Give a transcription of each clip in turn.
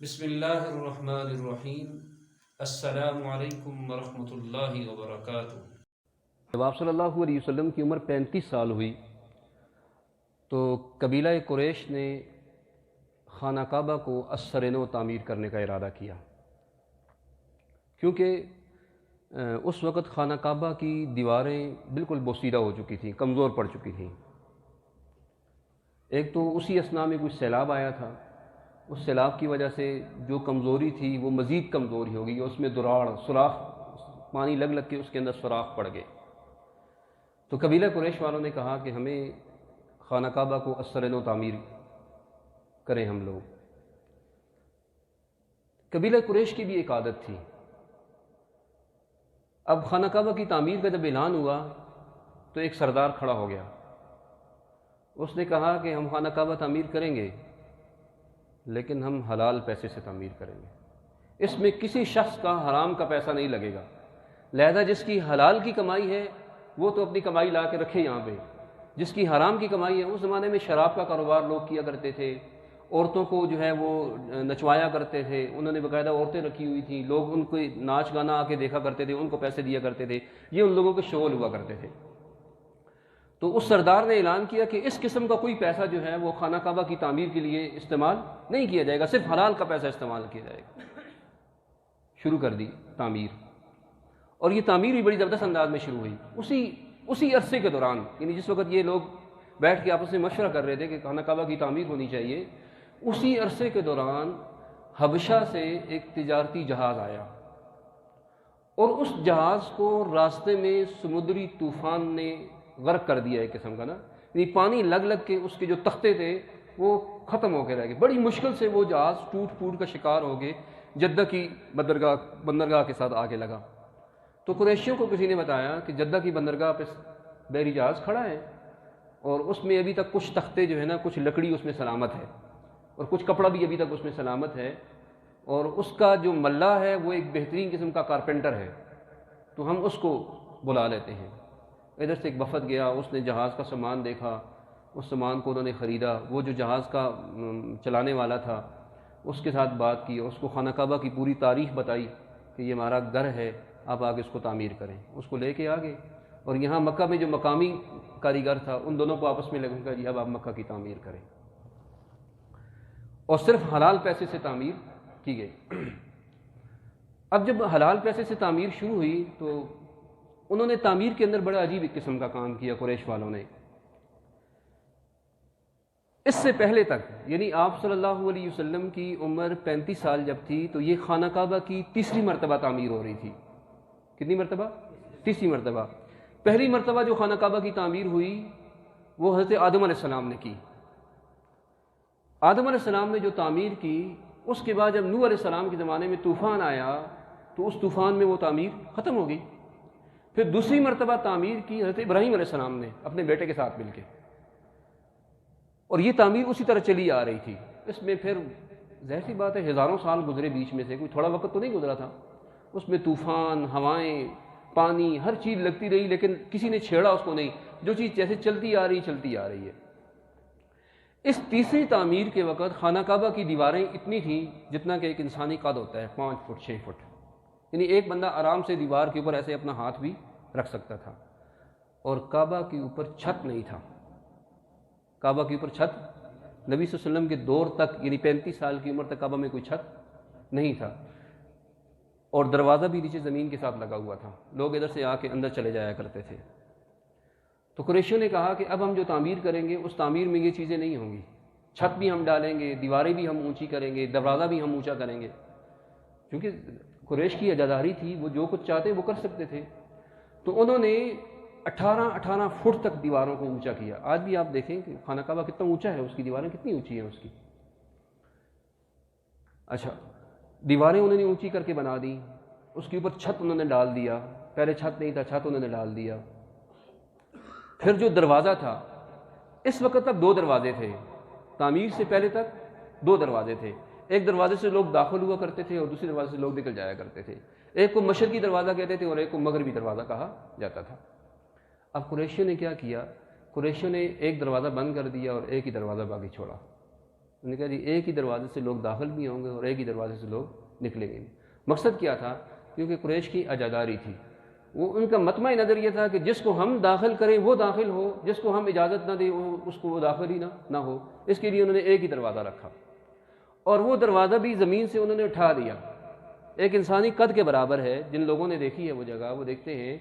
بسم اللہ الرحمن الرحیم۔ السلام علیکم ورحمۃ اللہ وبرکاتہ۔ جب آپ صلی اللہ علیہ وسلم کی عمر 35 سال ہوئی تو قبیلہ قریش نے خانہ کعبہ کو ازسر نو تعمیر کرنے کا ارادہ کیا، کیونکہ اس وقت خانہ کعبہ کی دیواریں بالکل بوسیدہ ہو چکی تھیں، کمزور پڑ چکی تھیں۔ ایک تو اسی اثناء میں کچھ سیلاب آیا تھا، اس سیلاب کی وجہ سے جو کمزوری تھی وہ مزید کمزوری ہو گئی، اس میں دراڑ سوراخ، پانی لگ کے اس کے اندر سوراخ پڑ گئے۔ تو قبیلہ قریش والوں نے کہا کہ ہمیں خانہ کعبہ کو ازسر نو تعمیر کریں ہم لوگ۔ قبیلہ قریش کی بھی ایک عادت تھی، اب خانہ کعبہ کی تعمیر کا جب اعلان ہوا تو ایک سردار کھڑا ہو گیا، اس نے کہا کہ ہم خانہ کعبہ تعمیر کریں گے لیکن ہم حلال پیسے سے تعمیر کریں گے، اس میں کسی شخص کا حرام کا پیسہ نہیں لگے گا، لہذا جس کی حلال کی کمائی ہے وہ تو اپنی کمائی لا کے رکھے یہاں پہ، جس کی حرام کی کمائی ہے۔ اس زمانے میں شراب کا کاروبار لوگ کیا کرتے تھے، عورتوں کو جو ہے وہ نچوایا کرتے تھے، انہوں نے باقاعدہ عورتیں رکھی ہوئی تھیں، لوگ ان کو ناچ گانا آ کے دیکھا کرتے تھے، ان کو پیسے دیا کرتے تھے، یہ ان لوگوں کے شغل ہوا کرتے تھے۔ تو اس سردار نے اعلان کیا کہ اس قسم کا کوئی پیسہ جو ہے وہ خانہ کعبہ کی تعمیر کے لیے استعمال نہیں کیا جائے گا، صرف حلال کا پیسہ استعمال کیا جائے گا۔ شروع کر دی تعمیر، اور یہ تعمیر بھی بڑی زبردست انداز میں شروع ہوئی۔ اسی عرصے کے دوران، یعنی جس وقت یہ لوگ بیٹھ کے آپس میں مشورہ کر رہے تھے کہ خانہ کعبہ کی تعمیر ہونی چاہیے، اسی عرصے کے دوران حبشہ سے ایک تجارتی جہاز آیا، اور اس جہاز کو راستے میں سمندری طوفان نے غرق کر دیا ایک قسم کا نا، یعنی پانی لگ کے اس کے جو تختے تھے وہ ختم ہو کے رہ گئے۔ بڑی مشکل سے وہ جہاز ٹوٹ پھوٹ کا شکار ہو گئے، جدہ کی بندرگاہ کے ساتھ آگے لگا۔ تو قریشیوں کو کسی نے بتایا کہ جدہ کی بندرگاہ پہ بحری جہاز کھڑا ہے، اور اس میں ابھی تک کچھ تختے جو ہے نا، کچھ لکڑی اس میں سلامت ہے، اور کچھ کپڑا بھی ابھی تک اس میں سلامت ہے، اور اس کا جو ملا ہے وہ ایک بہترین قسم کا کارپینٹر ہے، تو ہم اس کو بلا لیتے ہیں۔ ادھر سے ایک وفد گیا، اس نے جہاز کا سامان دیکھا، اس سامان کو انہوں نے خریدا، وہ جو جہاز کا چلانے والا تھا اس کے ساتھ بات کی، اور اس کو خانہ کعبہ کی پوری تاریخ بتائی کہ یہ ہمارا گھر ہے، آپ آگے اس کو تعمیر کریں۔ اس کو لے کے آگے، اور یہاں مکہ میں جو مقامی کاریگر تھا ان دونوں کو آپس میں لگا کہ جی اب آپ مکہ کی تعمیر کریں، اور صرف حلال پیسے سے تعمیر کی گئی۔ اب جب حلال پیسے سے تعمیر شروع ہوئی تو انہوں نے تعمیر کے اندر بڑا عجیب ایک قسم کا کام کیا قریش والوں نے۔ اس سے پہلے تک، یعنی آپ صلی اللہ علیہ وسلم کی عمر 35 سال جب تھی تو یہ خانہ کعبہ کی تیسری مرتبہ تعمیر ہو رہی تھی۔ کتنی مرتبہ؟ تیسری مرتبہ۔ پہلی مرتبہ جو خانہ کعبہ کی تعمیر ہوئی وہ حضرت آدم علیہ السلام نے کی۔ آدم علیہ السلام نے جو تعمیر کی، اس کے بعد جب نوح علیہ السلام کے زمانے میں طوفان آیا تو اس طوفان میں وہ تعمیر ختم ہو گئی۔ پھر دوسری مرتبہ تعمیر کی حضرت ابراہیم علیہ السلام نے اپنے بیٹے کے ساتھ مل کے، اور یہ تعمیر اسی طرح چلی آ رہی تھی۔ اس میں پھر ظاہر سی بات ہے ہزاروں سال گزرے بیچ میں سے، کوئی تھوڑا وقت تو نہیں گزرا تھا، اس میں طوفان، ہوائیں، پانی، ہر چیز لگتی رہی، لیکن کسی نے چھیڑا اس کو نہیں، جو چیز جیسے چلتی آ رہی ہے۔ اس تیسری تعمیر کے وقت خانہ کعبہ کی دیواریں اتنی تھیں جتنا کہ ایک انسانی قد ہوتا ہے، 5 فٹ 6 فٹ، یعنی ایک بندہ آرام سے دیوار کے اوپر ایسے اپنا ہاتھ بھی رکھ سکتا تھا، اور کعبہ کے اوپر چھت نہیں تھا۔ کعبہ کے اوپر چھت نبی صلی اللہ علیہ وسلم کے دور تک، یعنی 35 سال کی عمر تک کعبہ میں کوئی چھت نہیں تھا، اور دروازہ بھی نیچے زمین کے ساتھ لگا ہوا تھا، لوگ ادھر سے آ کے اندر چلے جایا کرتے تھے۔ تو قریشیوں نے کہا کہ اب ہم جو تعمیر کریں گے اس تعمیر میں یہ چیزیں نہیں ہوں گی، چھت بھی ہم ڈالیں گے، دیواریں بھی ہم اونچی کریں گے، دروازہ بھی ہم اونچا کریں گے، کیونکہ قریش کی عزاداری تھی، وہ جو کچھ چاہتے وہ کر سکتے تھے۔ تو انہوں نے 18 فٹ تک دیواروں کو اونچا کیا۔ آج بھی آپ دیکھیں کہ خانہ کعبہ کتنا اونچا ہے، اس کی دیواریں کتنی اونچی ہیں اس کی۔ اچھا، دیواریں انہوں نے اونچی کر کے بنا دی، اس کے اوپر چھت انہوں نے ڈال دیا، پہلے چھت نہیں تھا، چھت انہوں نے ڈال دیا۔ پھر جو دروازہ تھا، اس وقت تک 2 دروازے تھے، تعمیر سے پہلے تک 2 دروازے تھے، ایک دروازے سے لوگ داخل ہوا کرتے تھے اور دوسرے دروازے سے لوگ نکل جایا کرتے تھے، ایک کو مشرقی دروازہ کہتے تھے اور ایک کو مغربی دروازہ کہا جاتا تھا۔ اب قریشیوں نے کیا کیا؟ قریشیوں نے ایک دروازہ بند کر دیا اور ایک ہی دروازہ باقی چھوڑا، انہوں نے کہا جی ایک ہی دروازے سے لوگ داخل بھی ہوں گے اور ایک ہی دروازے سے لوگ نکلیں گے. مقصد کیا تھا؟ کیونکہ قریش کی عزاداری تھی، وہ ان کا مطمع نظر یہ تھا کہ جس کو ہم داخل کریں وہ داخل ہو، جس کو ہم اجازت نہ دیں اس کو وہ داخل ہی نہ ہو. اس کے لیے انہوں نے ایک ہی دروازہ رکھا، اور وہ دروازہ بھی زمین سے انہوں نے اٹھا دیا. ایک انسانی قد کے برابر ہے. جن لوگوں نے دیکھی ہے وہ جگہ، وہ دیکھتے ہیں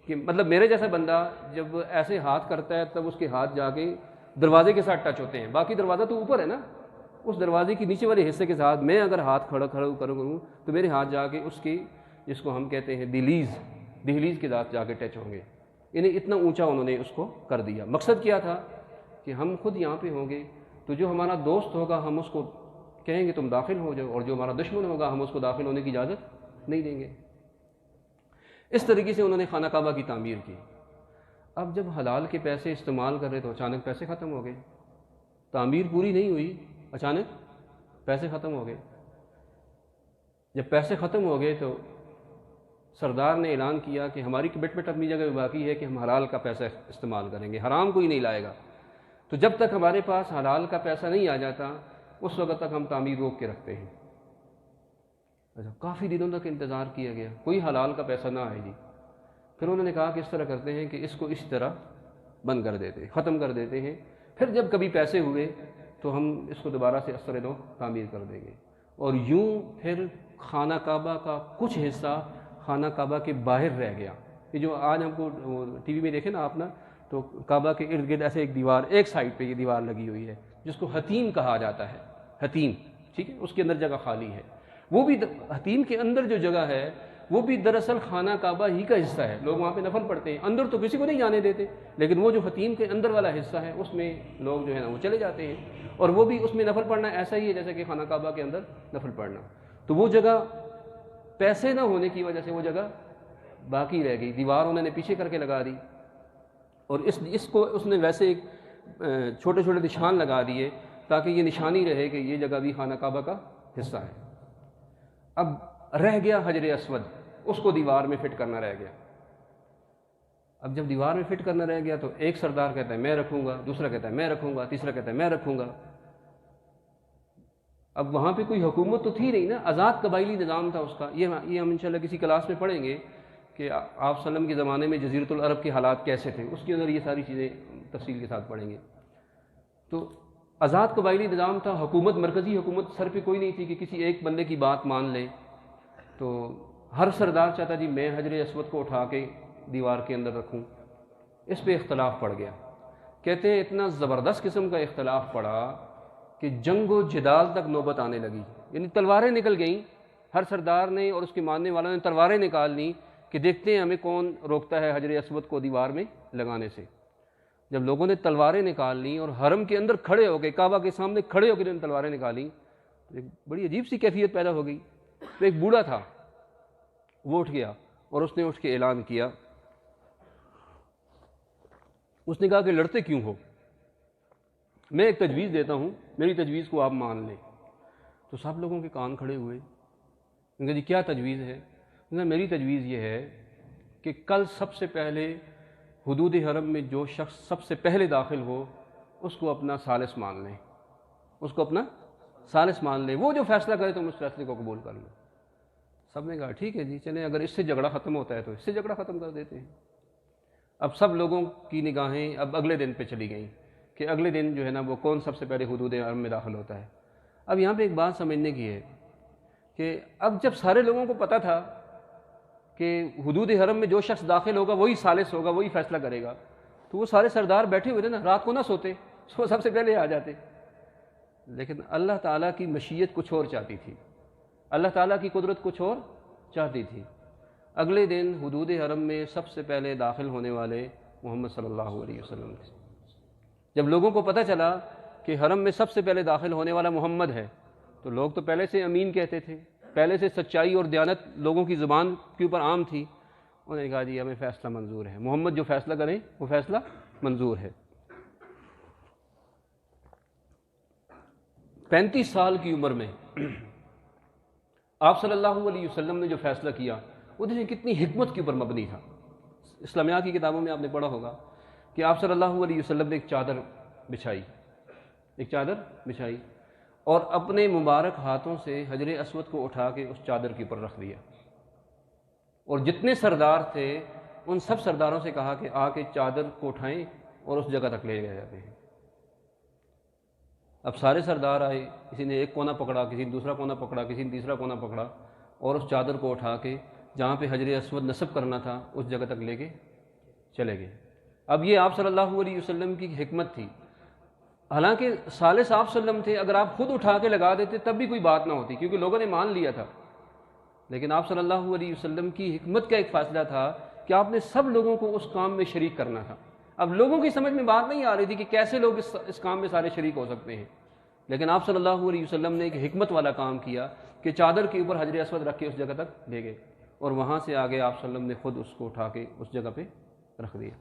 کہ مطلب میرے جیسا بندہ جب ایسے ہاتھ کرتا ہے تب اس کے ہاتھ جا کے دروازے کے ساتھ ٹچ ہوتے ہیں. باقی دروازہ تو اوپر ہے نا، اس دروازے کے نیچے والے حصے کے ساتھ میں اگر ہاتھ کھڑا کروں تو میرے ہاتھ جا کے اس کی، جس کو ہم کہتے ہیں دہلیز کے ساتھ جا کے ٹچ ہوں گے. انہیں اتنا اونچا انہوں نے اس کو کر دیا. مقصد کیا تھا کہ ہم خود یہاں پہ ہوں گے تو جو ہمارا دوست ہوگا ہم اس کو کہیں گے تم داخل ہو جاؤ، اور جو ہمارا دشمن ہوگا ہم اس کو داخل ہونے کی اجازت نہیں دیں گے. اس طریقے سے انہوں نے خانہ کعبہ کی تعمیر کی. اب جب حلال کے پیسے استعمال کر رہے تو اچانک پیسے ختم ہو گئے. تعمیر پوری نہیں ہوئی، اچانک پیسے ختم ہو گئے. جب پیسے ختم ہو گئے تو سردار نے اعلان کیا کہ ہماری کمٹمنٹ اپنی جگہ پہ باقی ہے کہ ہم حلال کا پیسہ استعمال کریں گے، حرام کوئی نہیں لائے گا. تو جب تک ہمارے پاس حلال کا پیسہ نہیں آ جاتا اس وقت تک ہم تعمیر روک کے رکھتے ہیں. اچھا، کافی دنوں تک انتظار کیا گیا، کوئی حلال کا پیسہ نہ آئے جی. پھر انہوں نے کہا کہ اس طرح کرتے ہیں کہ اس کو اس طرح بند کر دیتے، ختم کر دیتے ہیں. پھر جب کبھی پیسے ہوئے تو ہم اس کو دوبارہ سے اس طرح تعمیر کر دیں گے. اور یوں پھر خانہ کعبہ کا کچھ حصہ خانہ کعبہ کے باہر رہ گیا. یہ جو آج ہم کو ٹی وی میں دیکھیں نا آپ نا، تو کعبہ کے ارد گرد ایسے ایک دیوار، ایک سائڈ پہ یہ دیوار لگی ہوئی ہے جس کو حتیم کہا جاتا ہے. حتیم، ٹھیک ہے، اس کے اندر جگہ خالی ہے. وہ بھی حتیم کے اندر جو جگہ ہے وہ بھی دراصل خانہ کعبہ ہی کا حصہ ہے. لوگ وہاں پہ نفل پڑھتے ہیں، اندر تو کسی کو نہیں جانے دیتے، لیکن وہ جو حتیم کے اندر والا حصہ ہے اس میں لوگ جو ہے نا وہ چلے جاتے ہیں. اور وہ بھی اس میں نفل پڑھنا ایسا ہی ہے جیسے کہ خانہ کعبہ کے اندر نفل پڑھنا. تو وہ جگہ پیسے نہ ہونے کی وجہ سے وہ جگہ باقی رہ گئی. دیوار انہوں نے پیچھے کر کے لگا دی، اور اس کو اس نے ویسے ایک چھوٹے چھوٹے نشان لگا دیے تاکہ یہ نشانی رہے کہ یہ جگہ بھی خانہ کعبہ کا حصہ ہے. اب رہ گیا حجر اسود، اس کو دیوار میں فٹ کرنا رہ گیا. اب جب دیوار میں فٹ کرنا رہ گیا تو ایک سردار کہتا ہے میں رکھوں گا، دوسرا کہتا ہے میں رکھوں گا، تیسرا کہتا ہے میں رکھوں گا. اب وہاں پہ کوئی حکومت تو تھی نہیں نا، آزاد قبائلی نظام تھا اس کا. یہ ہم انشاءاللہ کسی کلاس میں پڑھیں گے کہ آپ وسلم کے زمانے میں جزیرۃ العرب کے حالات کیسے تھے، اس کے اندر یہ ساری چیزیں تفصیل کے ساتھ پڑھیں گے. تو آزاد قبائلی نظام تھا، حکومت، مرکزی حکومت سر پہ کوئی نہیں تھی کہ کسی ایک بندے کی بات مان لے. تو ہر سردار چاہتا جی میں حجر اسود کو اٹھا کے دیوار کے اندر رکھوں. اس پہ اختلاف پڑ گیا. کہتے ہیں اتنا زبردست قسم کا اختلاف پڑا کہ جنگ و جدال تک نوبت آنے لگی. یعنی تلواریں نکل گئیں، ہر سردار نے اور اس کے ماننے والوں نے تلواریں نکال لیں کہ دیکھتے ہیں ہمیں کون روکتا ہے حجر اسود کو دیوار میں لگانے سے. جب لوگوں نے تلواریں نکال لیں اور حرم کے اندر کھڑے ہو گئے، کعبہ کے سامنے کھڑے ہو کے انہوں نے تلواریں نکالیں، تو ایک بڑی عجیب سی کیفیت پیدا ہو گئی. تو ایک بوڑھا تھا، وہ اٹھ گیا اور اس نے اٹھ کے اعلان کیا. اس نے کہا کہ لڑتے کیوں ہو، میں ایک تجویز دیتا ہوں، میری تجویز کو آپ مان لیں. تو سب لوگوں کے کان کھڑے ہوئے. ان کا جی کیا تجویز ہے؟ میری تجویز یہ ہے کہ کل سب سے پہلے حدود حرم میں جو شخص سب سے پہلے داخل ہو اس کو اپنا ثالث مان لیں، اس کو اپنا ثالث مان لیں، وہ جو فیصلہ کرے تم اس فیصلے کو قبول کر لو. سب نے کہا ٹھیک ہے جی، چلیں اگر اس سے جھگڑا ختم ہوتا ہے تو اس سے جھگڑا ختم کر دیتے ہیں. اب سب لوگوں کی نگاہیں اب اگلے دن پہ چلی گئیں کہ اگلے دن جو ہے نا وہ کون سب سے پہلے حدود حرم میں داخل ہوتا ہے. اب یہاں پہ ایک بات سمجھنے کی ہے کہ اب جب سارے لوگوں کو پتہ تھا کہ حدود حرم میں جو شخص داخل ہوگا وہی ثالث ہوگا، وہی فیصلہ کرے گا، تو وہ سارے سردار بیٹھے ہوئے تھے نا، رات کو نہ سوتے، وہ سب سے پہلے آ جاتے. لیکن اللہ تعالیٰ کی مشیت کچھ اور چاہتی تھی، اللہ تعالیٰ کی قدرت کچھ اور چاہتی تھی. اگلے دن حدود حرم میں سب سے پہلے داخل ہونے والے محمد صلی اللہ علیہ وسلم تھے. جب لوگوں کو پتہ چلا کہ حرم میں سب سے پہلے داخل ہونے والا محمد ہے تو لوگ تو پہلے سے امین کہتے تھے، پہلے سے سچائی اور دیانت لوگوں کی زبان کے اوپر عام تھی. انہوں نے کہا جی ہمیں فیصلہ منظور ہے، محمد جو فیصلہ کریں وہ فیصلہ منظور ہے. 35 سال کی عمر میں آپ صلی اللہ علیہ وسلم نے جو فیصلہ کیا وہ دیکھیں کتنی حکمت کے اوپر مبنی تھا. اسلامیات کی کتابوں میں آپ نے پڑھا ہوگا کہ آپ صلی اللہ علیہ وسلم نے ایک چادر بچھائی اور اپنے مبارک ہاتھوں سے حجر اسود کو اٹھا کے اس چادر کے اوپر رکھ دیا، اور جتنے سردار تھے ان سب سرداروں سے کہا کہ آ کے چادر کو اٹھائیں اور اس جگہ تک لے جاتے ہیں۔ اب سارے سردار آئے، کسی نے ایک کونا پکڑا، کسی نے دوسرا کونا پکڑا، کسی نے تیسرا کونا پکڑا، اور اس چادر کو اٹھا کے جہاں پہ حجر اسود نصب کرنا تھا اس جگہ تک لے کے چلے گئے۔ اب یہ آپ صلی اللہ علیہ وسلم کی حکمت تھی، حالانکہ ثالث آپ وسلم تھے، اگر آپ خود اٹھا کے لگا دیتے تب بھی کوئی بات نہ ہوتی کیونکہ لوگوں نے مان لیا تھا، لیکن آپ صلی اللہ علیہ وسلم کی حکمت کا ایک فاصلہ تھا کہ آپ نے سب لوگوں کو اس کام میں شریک کرنا تھا۔ اب لوگوں کی سمجھ میں بات نہیں آ رہی تھی کہ کیسے لوگ اس کام میں سارے شریک ہو سکتے ہیں، لیکن آپ صلی اللہ علیہ وسلم نے ایک حکمت والا کام کیا کہ چادر کے اوپر حجر اسود رکھ کے اس جگہ تک لے گئے، اور وہاں سے آگے آپ صلی اللہ علیہ وسلم نے خود اس کو اٹھا کے اس جگہ پہ رکھ دیا۔